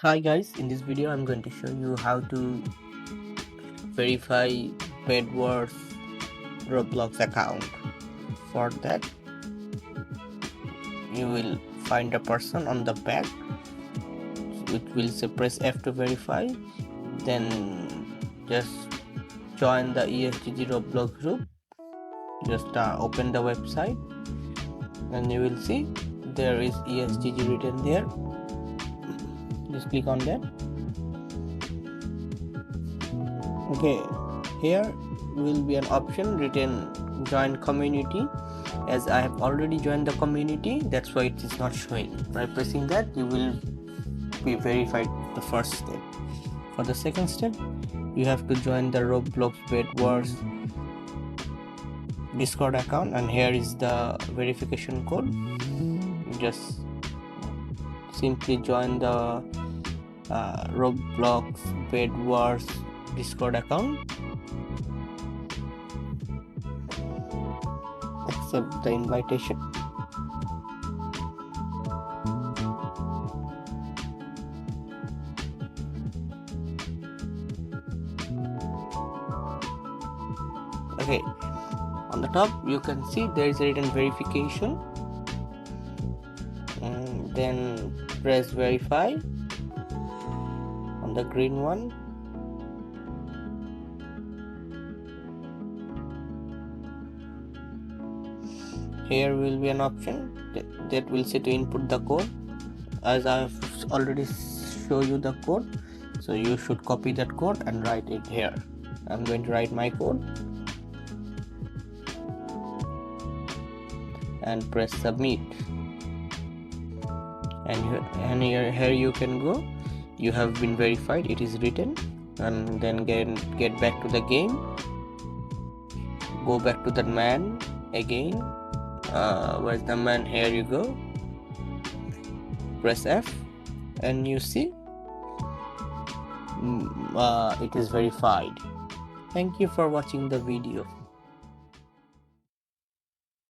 Hi guys, in this video I'm going to show you how to verify Bedwars Roblox account. For that you will find a person on the back which will say press F to verify, then just join the ESTG Roblox group. Just open the website and you will see there is ESTG written there. Just click on that. Okay, here will be an option written join community. As I have already joined the community, that's why it is not showing. By pressing that, you will be verified the first step. For the second step, you have to join the Roblox Bedwars Discord account, and here is the verification code. Just simply join the Roblox Bedwars Discord account, accept the invitation. Okay, on the top you can see there is a written verification, and then press verify on the green one. Here will be an option that will say to input the code. As I have already shown you the code, so you should copy that code and write it here. I'm going to write my code and press submit, and here you can go. You have been verified, it is written. And then get back to the game, go back to the man again. Where's the man? Here you go, press F and you see it is verified. Thank you for watching the video.